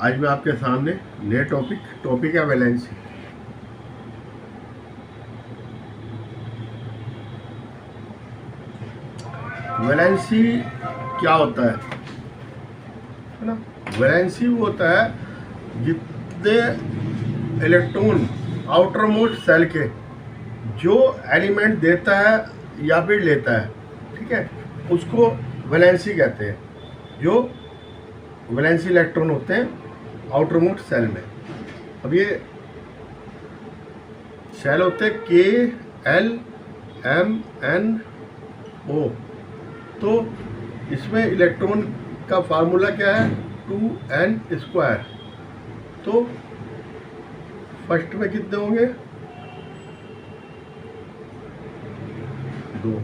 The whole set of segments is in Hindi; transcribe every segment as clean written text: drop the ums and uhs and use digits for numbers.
आज मैं आपके सामने नए टॉपिक है वैलेंसी। वैलेंसी क्या होता है ना? वैलेंसी वो होता है जितने इलेक्ट्रॉन आउटर मोस्ट सेल के जो एलिमेंट देता है या फिर लेता है, ठीक है, उसको वैलेंसी कहते हैं। जो वैलेंसी इलेक्ट्रॉन होते हैं आउटर मोस्ट सेल में। अब ये सेल होते हैं KLMNO। तो इसमें इलेक्ट्रॉन का फार्मूला क्या है? 2n²। तो फर्स्ट में कितने होंगे? 2।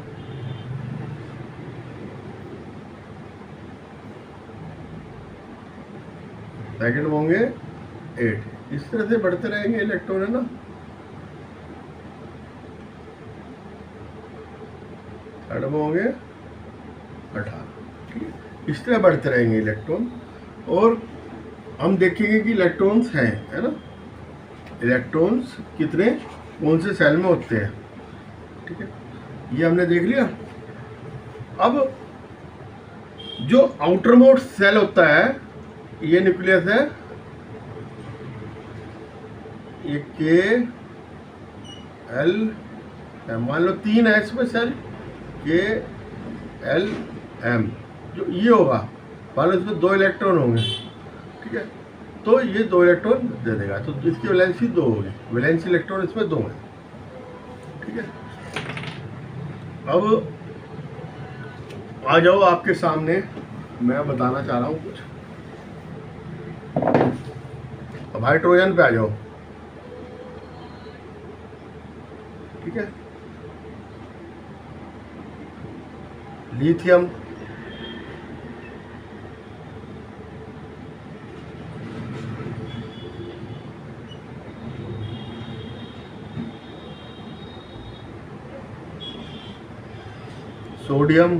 सेकंड में होंगे 8। इस तरह से बढ़ते रहेंगे इलेक्ट्रॉन, है ना। थर्ड में होंगे 18। ठीक है, इस तरह बढ़ते रहेंगे इलेक्ट्रॉन। और हम देखेंगे कि इलेक्ट्रॉन्स हैं, है ना, इलेक्ट्रॉन्स कितने कौन से सेल में होते हैं। ठीक है, ये हमने देख लिया। अब जो आउटर मोस्ट सेल होता है, ये न्यूक्लियस है, ये KL, मान लो 3 है इसमें सेल, KLM। जो ये होगा, मान लो इसमें 2 इलेक्ट्रॉन होंगे, ठीक है, तो ये 2 इलेक्ट्रॉन दे देगा। तो इसकी वैलेंसी 2 होगी। वैलेंसी इलेक्ट्रॉन इसमें 2 है। ठीक है, अब आ जाओ, आपके सामने मैं बताना चाह रहा हूँ कुछ। अब हाइड्रोजन पे आ जाओ। ठीक है, लिथियम, सोडियम,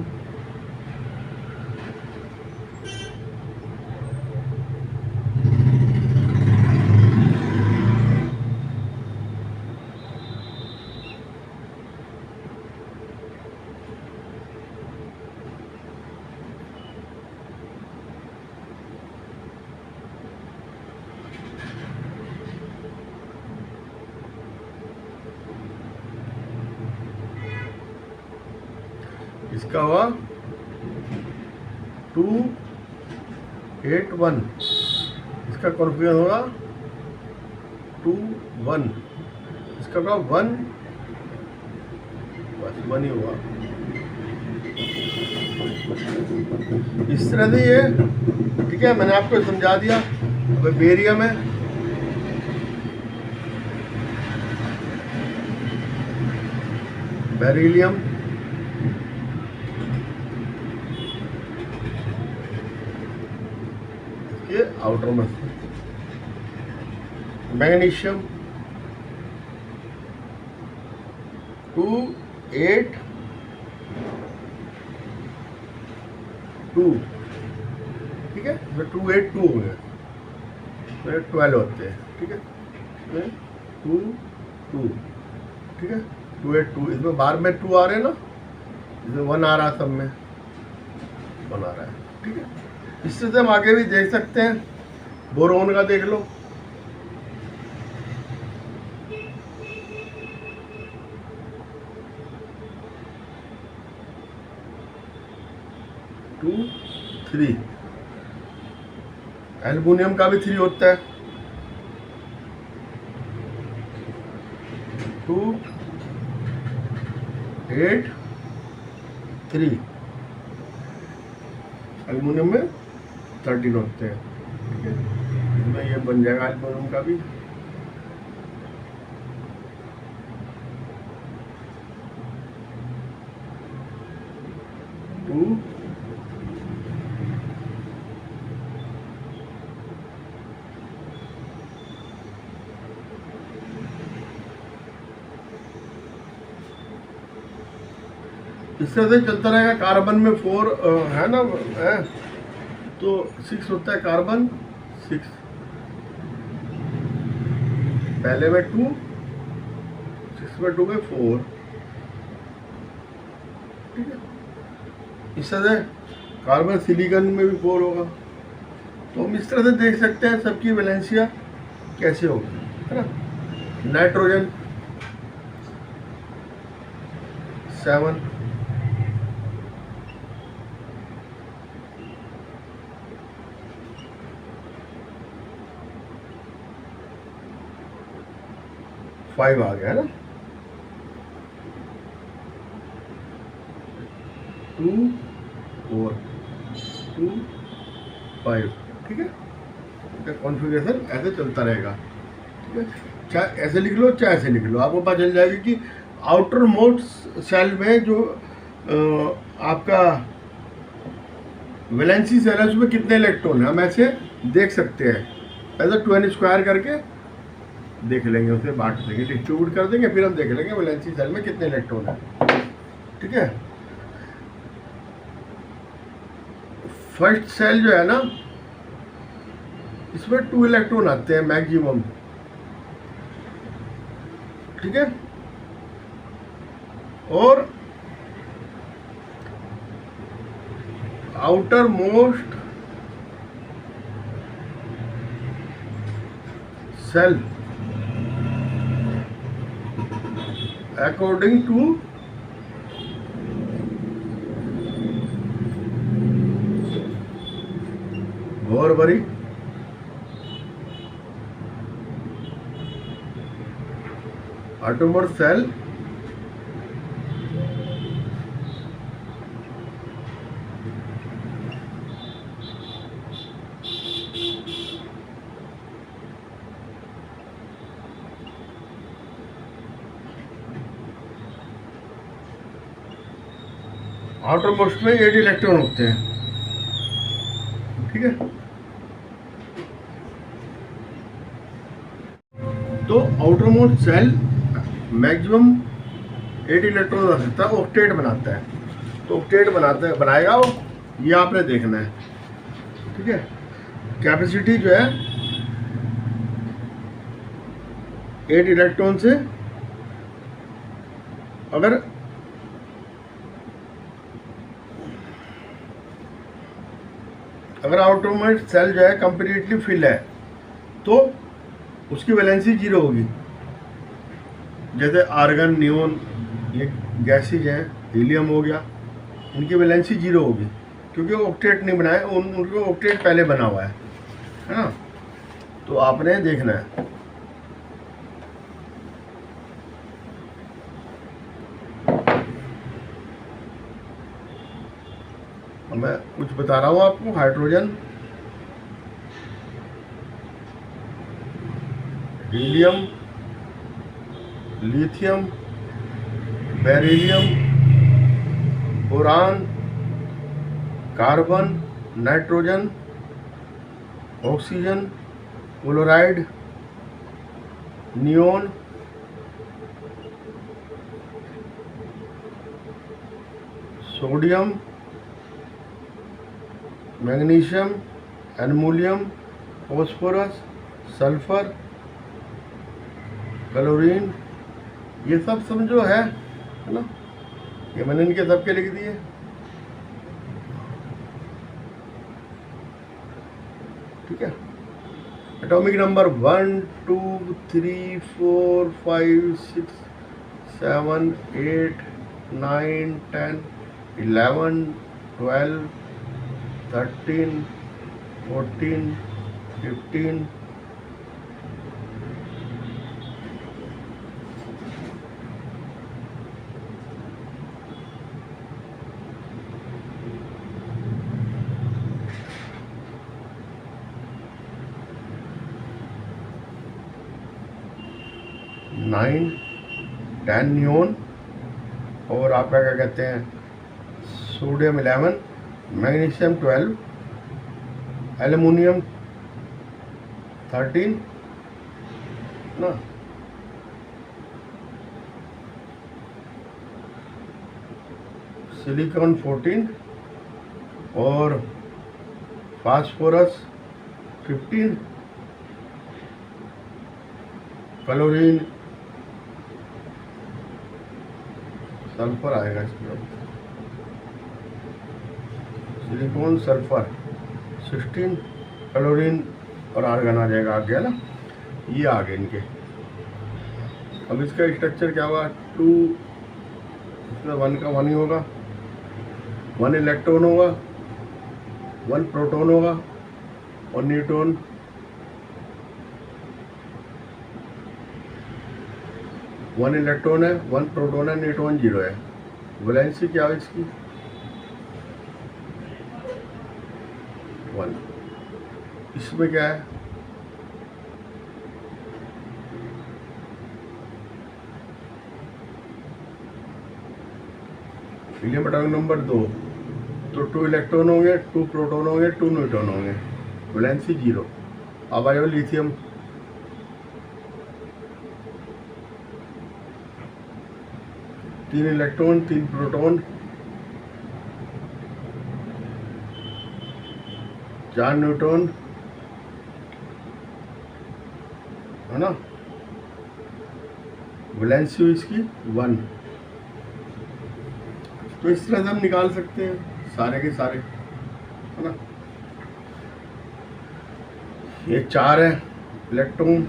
इसका हुआ 281। इसका कॉन्फिगरेशन होगा 21। इसका होगा 1, बस 1 ही हुआ। इस तरह से ये, ठीक है, मैंने आपको समझा दिया। बेरियम है, बेरिलियम, ये आउटर में, मैग्नीशियम 282। ठीक है, 282 हो गए, 12 होते हैं। ठीक है, 2 2, ठीक है, 282। इसमें बार में 2 आ रहे हैं ना, इसमें 1 आ रहा है, सब में 1 आ रहा है। ठीक है, इस तरह से हम आगे भी देख सकते हैं। बोरोन का देख लो, टू 3। एल्युमिनियम का भी 3 होता है, 2 8 3। एल्युमिनियम में 13 होते हैं। ठीक है, इसमें ये बन जाएगा एल्युमिनियम का भी। इस तरह से चलता रहेगा। कार्बन में 4 है ना, है, तो 6 होता है कार्बन 6। पहले में 2, 6 में 2 में 4, ठीक है। इस तरह से कार्बन सिलिकॉन में भी 4 होगा। तो हम इस तरह से देख सकते हैं सबकी वैलेंसियाँ कैसे होगी, है ना। नाइट्रोजन 7,5 आ गया है ना, 2, 4, 2, 5, ठीक है। कॉन्फ़िगरेशन ऐसे चलता रहेगा, ठीक है। चाहे ऐसे लिख लो चाहे ऐसे लिख लो, आपको पता चल जाएगी कि आउटर मोस्ट सेल में जो आपका वैलेंसी सेल है उसमें कितने इलेक्ट्रॉन है, हम ऐसे देख सकते हैं। ऐसा 2n स्क्वायर करके देख लेंगे, उसे बांट देंगे, डिस्ट्रीब्यूट कर देंगे, फिर हम देख लेंगे वैलेंसी सेल में कितने इलेक्ट्रॉन है, ठीक है। फर्स्ट सेल जो है ना, इसमें 2 इलेक्ट्रॉन आते हैं मैक्सिमम, ठीक है। और outer most cell according to Horbury outermost cell outer most में 8 इलेक्ट्रॉन होते हैं, ठीक है। तो outer most cell maximum 8 electron रख सकता है, ऑक्टेट बनाता है। तो ऑक्टेट बनाएगा वो, ये आपने देखना है, ठीक है। कैपेसिटी जो है 8 इलेक्ट्रॉन से, अगर आउटर मोस्ट सेल जो है कंप्लीटली फिल है तो उसकी वैलेंसी 0 होगी। जैसे आर्गन, नियोन, ये गैसेज हैं, हीलियम हो गया, इनकी वैलेंसी 0 होगी क्योंकि वो ऑक्टेट नहीं बनाए, उनको ऑक्टेट पहले बना हुआ है ना। तो आपने देखना है। मैं कुछ बता रहा हूँ आपको। Hydrogen, helium, lithium, beryllium, boron, carbon, nitrogen, oxygen, chloride, neon, sodium, magnesium, aluminium, phosphorus, sulphur, chlorine, ये सब जो है ना, ये मैंने इनके सबके लिख दिए। ठीक है। एटॉमिक नंबर 1 2 3 4 5 6 7 8 9 10 11 12 13 14 15 9 10 नियोन, और आपका क्या कहते हैं, सोडियम 11, मैग्नीशियम 12, एल्युमिनियम 13 ना, सिलिकॉन 14 और फास्फोरस 15, क्लोरीन, सल्फर आएगा इसमें, सिलिकॉन, सल्फर, 16 क्लोरीन और आर्गन आ जाएगा, आ गया ना, ये आ गए इनके। अब इसका स्ट्रक्चर क्या होगा, 2, इसमें 1 का 1 ही होगा, 1 इलेक्ट्रॉन होगा, 1 प्रोटॉन होगा और न्यूट्रॉन, वन इलेक्ट्रॉन है, 1 प्रोटॉन है, न्यूट्रॉन 0 है। वैलेंसी क्या है इसकी, 1। इसमें क्या है, हीलियम एटॉमिक नंबर 2, तो 2 इलेक्ट्रॉन होंगे, 2 प्रोटॉन होंगे, 2 न्यूट्रॉन होंगे, वैलेंसी 0। अब आएगा लिथियम, तीन इलेक्ट्रॉन, 3 प्रोटॉन, 4 न्यूट्रॉन, है ना, वैलेंसी हुई इसकी 1। तो इस तरह से हम निकाल सकते हैं सारे के सारे, है ना। ये 4 है इलेक्ट्रॉन,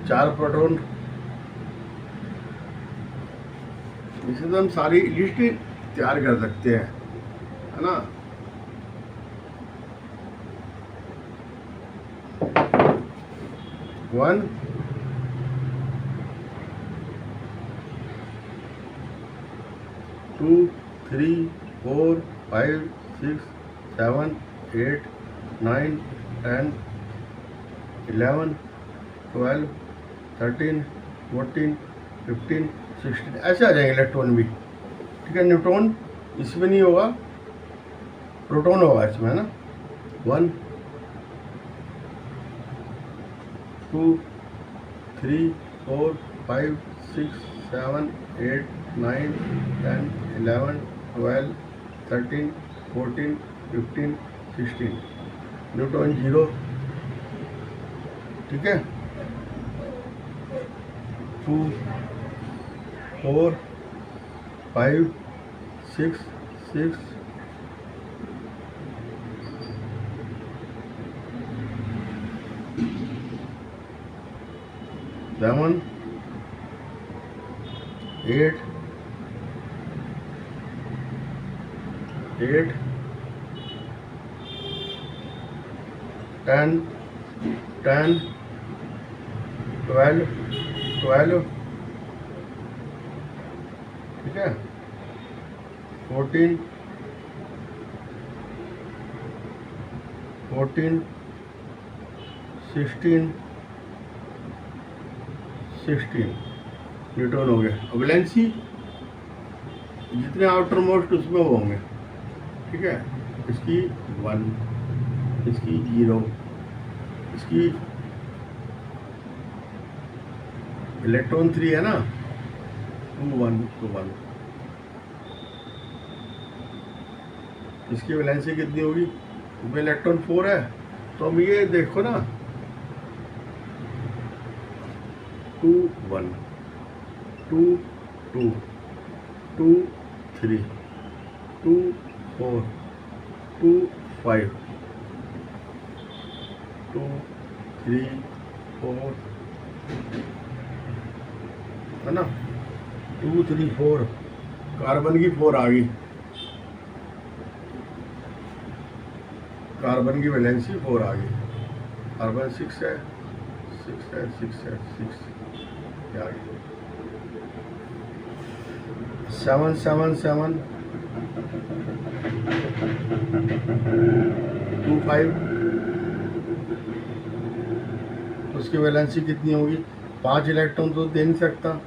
4 प्रोटॉन, इसे तो हम सारी लिस्ट तैयार कर सकते हैं, है ना। वन, 2, 3, 4, 5, 6, 7, 8, 9, 10, 11, 12, 13, 14, 15, 16 ऐसे आ जाएंगे इलेक्ट्रॉन भी, ठीक है। न्यूट्रॉन इसमें नहीं होगा, प्रोटॉन होगा इसमें, है ना। 1, 2, 3, 4, 5, 6, 7, 8, 9, 10, 11, 12, 13, 14, 15, 16, न्यूट्रॉन 0, ठीक है। 2, 4, 5, 6, 7, 8, 10, 12, ठीक है। 14, 16, न्यूट्रॉन हो गया। वैलेंसी जितने आउटर मोस्ट उसमें वो होंगे, ठीक है। इसकी 1, इसकी 0, इसकी इलेक्ट्रॉन 3 है ना, 2, 1, तो 1। इसकी वैलेंसी कितनी होगी, इसमें इलेक्ट्रॉन 4 है, तो अब ये देखो ना, 2, 1, 2, 2, 2, 3, 2, 4, 2, 5, 2, 3, 4, है ना, 2, 3, 4, कार्बन की 4 आ गई, कार्बन की वैलेंसी 4 आ गई। कार्बन 6 है, 6 है, 6 है, 6 क्या आ गई, 7, 7, 7, 2, 5, तो उसकी वैलेंसी कितनी होगी, 5 इलेक्ट्रॉन तो दे नहीं सकता,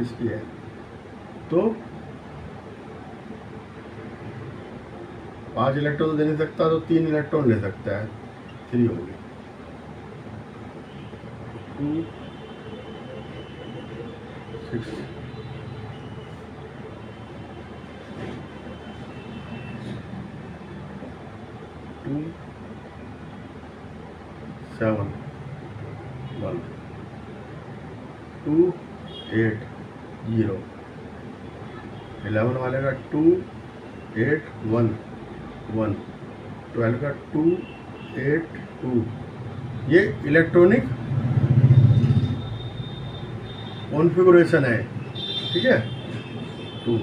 इसकी है, तो 5 इलेक्ट्रॉन तो दे नहीं सकता, तो 3 इलेक्ट्रॉन ले सकता है, 3 होगी। 2, 6, 2, 7, 1 2 8 0, 11 वाले का 2 8 1 1, 12 का 2 8 2। ये इलेक्ट्रॉनिक कॉन्फ़िगरेशन है, ठीक है। 2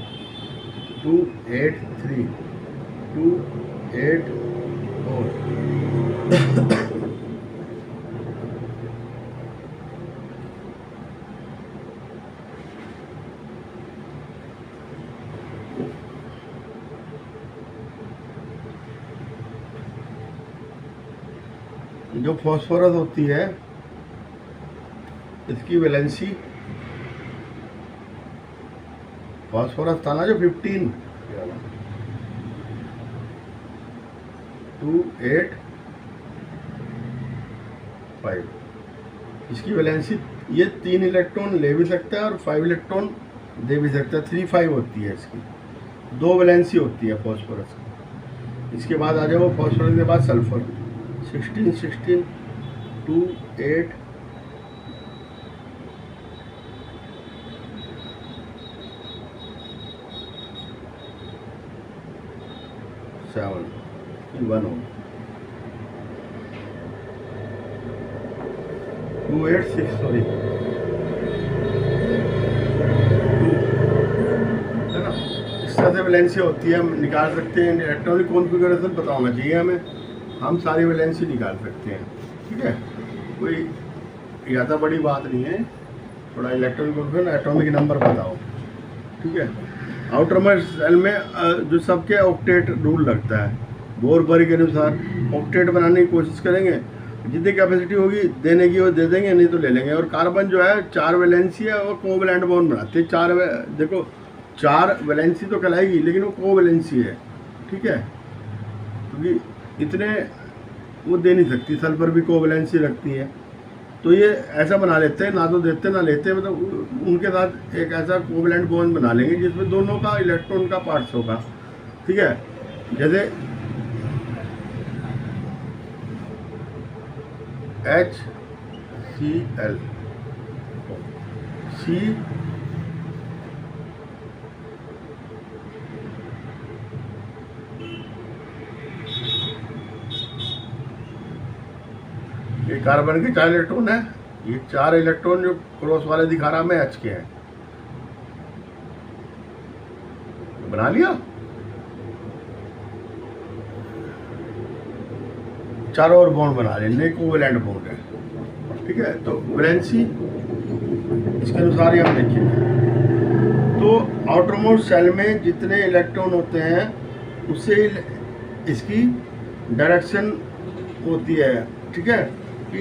2 8 3 2 8 4। जो फॉस्फोरस होती है इसकी वैलेंसी, फॉस्फोरस था ना जो 15 2 8 5, इसकी वैलेंसी ये 3 इलेक्ट्रॉन ले भी सकता है और 5 इलेक्ट्रॉन दे भी सकता है। 3 5 होती है इसकी, 2 वैलेंसी होती है फॉस्फोरस की। इसके बाद आ जाओ फॉस्फोरस के बाद सल्फर, 16 16 2 8 7 1 हो 2 8 6 सॉरी 2 है ना। इस तरह से वैलेंसी होती है, हम निकाल सकते हैं। इलेक्ट्रॉनिक कॉन्फ़िगरेशन पता होना चाहिए हमें, हम सारी वैलेंसी निकाल सकते हैं, ठीक है। कोई ज़्यादा बड़ी बात नहीं है, थोड़ा इलेक्ट्रॉनिक कॉन्फ़िगरेशन एटॉमिक नंबर बताओ, ठीक है। आउटर मोस्ट सेल में जो सबके ऑक्टेट रूल लगता है, बोर बरी के अनुसार ऑक्टेट बनाने की कोशिश करेंगे। जितनी कैपेसिटी होगी देने की वो दे देंगे, नहीं तो ले लेंगे। और कार्बन जो है 4 वैलेंसी है और कोवैलेंट बॉन्ड बनाते हैं। 4 देखो 4 वैलेंसी तो कहलाएगी लेकिन वो कोवैलेंसी है, ठीक है, क्योंकि इतने वो दे नहीं सकती। सल्फर भी कोवैलेंसी रखती है, तो ये ऐसा बना लेते हैं, ना तो देते ना लेते, मतलब उनके साथ एक ऐसा कोवैलेंट बॉन्ड बना लेंगे जिसमें दोनों का इलेक्ट्रॉन का पार्ट्स होगा, ठीक है। जैसे HCl C ये कार्बन के 4 इलेक्ट्रॉन है, ये 4 इलेक्ट्रॉन जो क्रॉस वाले दिखा रहा मैं H के हैं, बना लिया। 4 और बॉन्ड बना लेने, कोवैलेंट बॉन्ड है, ठीक है। तो वैलेंसी इसके अनुसार ही हम देखेंगे। तो आउटरमोस्ट सेल में जितने इलेक्ट्रॉन होते हैं उससे इसकी डायरेक्शन होती है, ठीक है, कि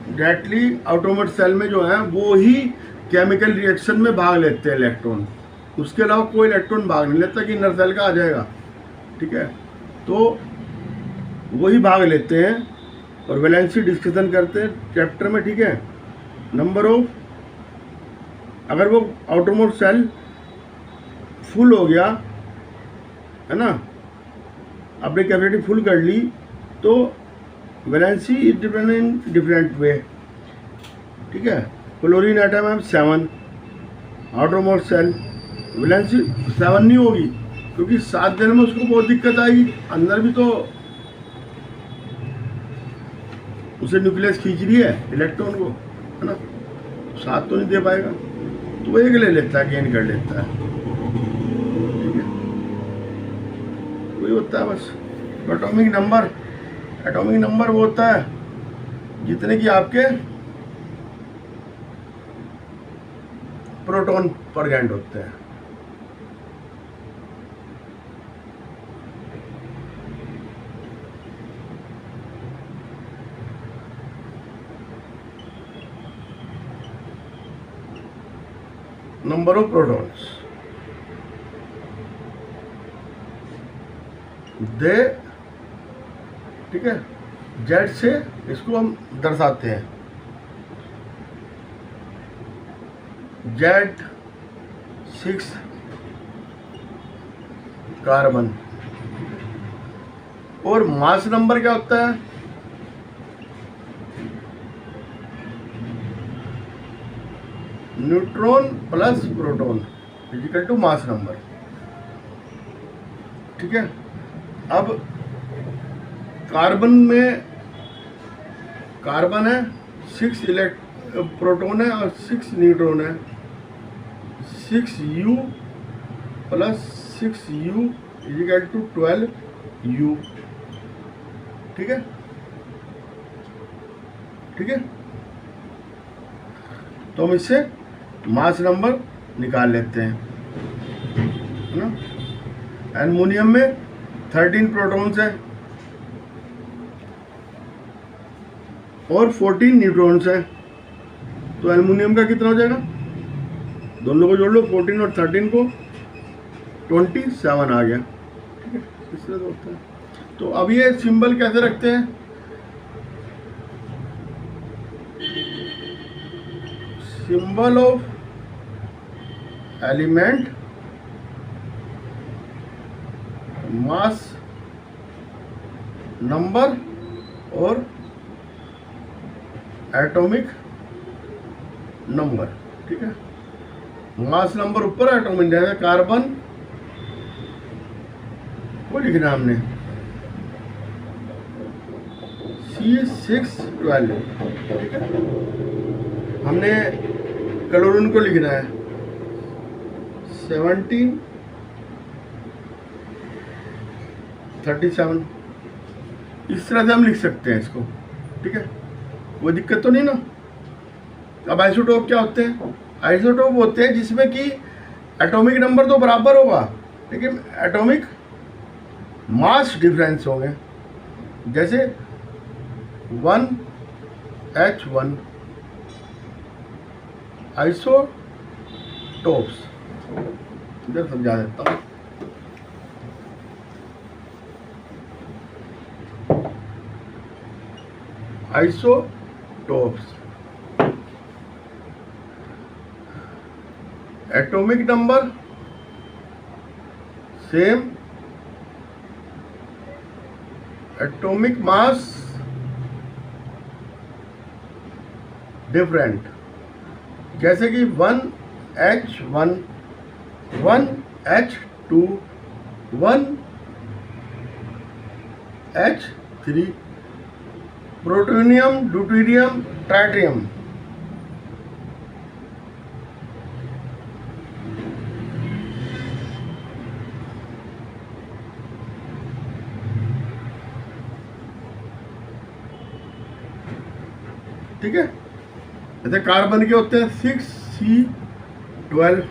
डायरेक्टली आउटरमोस्ट सेल में जो है वो ही केमिकल रिएक्शन में भाग लेते हैं इलेक्ट्रॉन, उसके अलावा कोई इलेक्ट्रॉन भाग नहीं लेता कि इनर सेल का आ जाएगा, ठीक है। तो वही भाग लेते हैं और वैलेंसी डिस्कशन करते हैं चैप्टर में, ठीक है। नंबर ऑफ, अगर वो आउटरमोस्ट सेल फुल हो गया है ना, अपनी कैपेसिटी फुल कर ली, तो valency is different in different way, ठीक है। क्लोरीन एटम है 7, आउटरमोस्ट सेल वैलेंसी 7 नहीं होगी क्योंकि 7 देने में उसको बहुत दिक्कत आएगी, अंदर भी तो उसे न्यूक्लियस खींच रही है इलेक्ट्रॉन को, है ना, 7 तो नहीं दे पाएगा, तो वो 1 ले लेता है, गेन कर लेता है, ठीक है। वही होता है बस। एटॉमिक नंबर वो होता है जितने की आपके प्रोटॉन पर गैंड होते हैं। नंबर ऑफ प्रोटॉन्स दे, ठीक है, जेड से इसको हम दर्शाते हैं, Z6 कार्बन। और मास नंबर क्या होता है? Neutron plus proton equal to mass number. ठीक है, अब कार्बन में कार्बन है 6 प्रोटॉन है और 6 न्यूट्रॉन है, 6u plus 6u is equal to 12u। ठीक है, ठीक है, तो हम इससे मास नंबर निकाल लेते हैं, है ना। एल्युमिनियम में 13 प्रोटॉन्स है और 14 न्यूट्रॉन्स है, तो एल्युमिनियम का कितना हो जाएगा, दोनों को जोड़ लो, 14 और 13 को 27 आ गया। ठीक है, इस तरह होता है। तो अब ये सिंबल कैसे रखते हैं, symbol of element, mass number और एटॉमिक नंबर। ठीक है, मास नंबर ऊपर, एटॉमिक नंबर, कार्बन वो लिखना हमने C612। ठीक है, हमने क्लोरीन को लिखना है 1737, इस तरह से हम लिख सकते हैं इसको। ठीक है, कोई दिक्कत तो नहीं ना। अब आइसोटोप क्या होते हैं, आइसोटोप होते हैं जिसमें कि एटॉमिक नंबर तो बराबर होगा लेकिन एटॉमिक मास डिफरेंस होंगे, जैसे 1H1 आइसोटोप्स। इधर समझा देता हूँ, isotopes, atomic number same, atomic mass different, जैसे कि 1H1 1H2 1H3, protonium deuterium tritium. ठीक है, जैसे कार्बन के होते हैं 6C12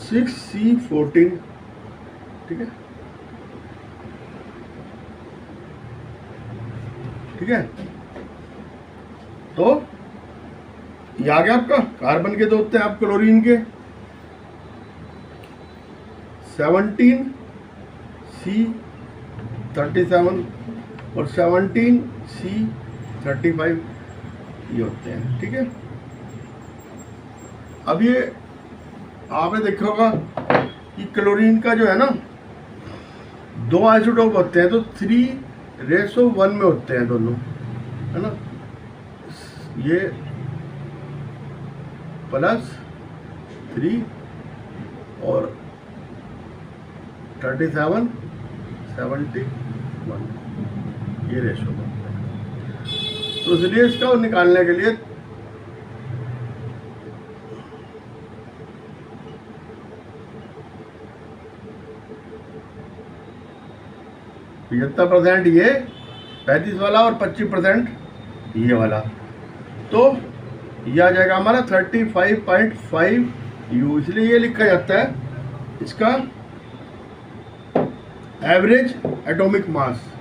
6C14। ठीक है, ठीक है, तो ये आ गया आपका। कार्बन के तो होते हैं आप क्लोरीन के 17C37 और 17C35 ये होते हैं। ठीक है, अब ये आपने देखा होगा कि क्लोरीन का जो है ना, 2 आइसोटोप होते हैं तो 3:1 में होते हैं दोनों, है ना। ये +3 और 37 71 ये रेशो होता है। तो इसलिए इसका निकालने के लिए %, ये 35 वाला और 25% ये वाला, तो ये आ जाएगा हमारा 35.5U। इसलिए ये लिखा जाता है इसका एवरेज एटॉमिक मास।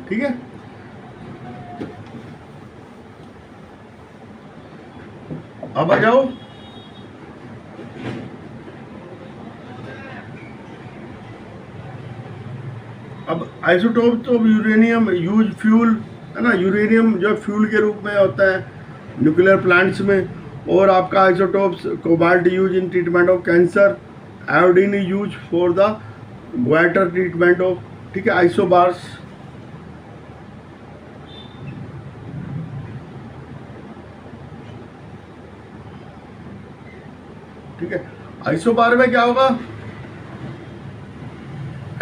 ठीक है, अब आ जाओ अब आइसोटोप तो यूरेनियम यूज फ्यूल, है ना। यूरेनियम जो फ्यूल के रूप में होता है न्यूक्लियर प्लांट्स में, और आपका isotopes cobalt use in treatment of cancer, iodine use for the water treatment हो, ठीक है, आइसोबार्स, ठीक है। आइसोबार में क्या होगा,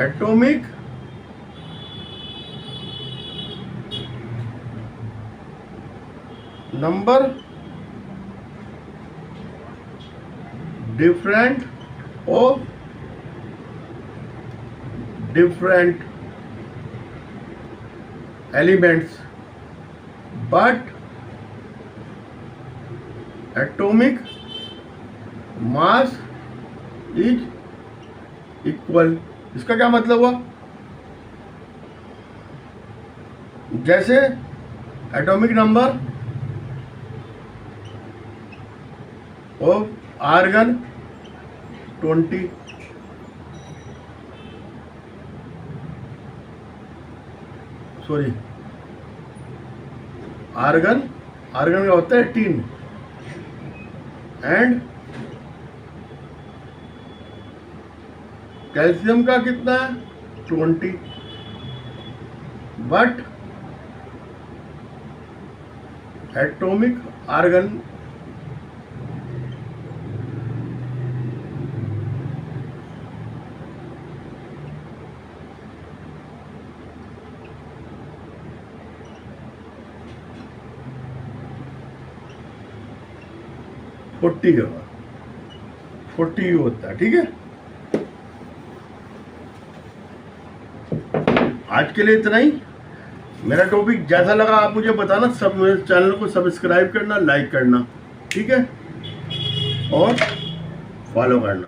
atomic number different of different elements but atomic mass is equal. इसका क्या मतलब हुआ, जैसे atomic number of argon 20, sorry argon का होता है 18 एंड कैल्शियम का कितना है 20, बट एटॉमिक आर्गन फोर्टी होगा, 40 होता है, ठीक है। आज के लिए इतना ही। मेरा टॉपिक जैसा लगा आप मुझे बताना, सब मेरे चैनल को सब्सक्राइब करना, लाइक करना, ठीक है, और फॉलो करना।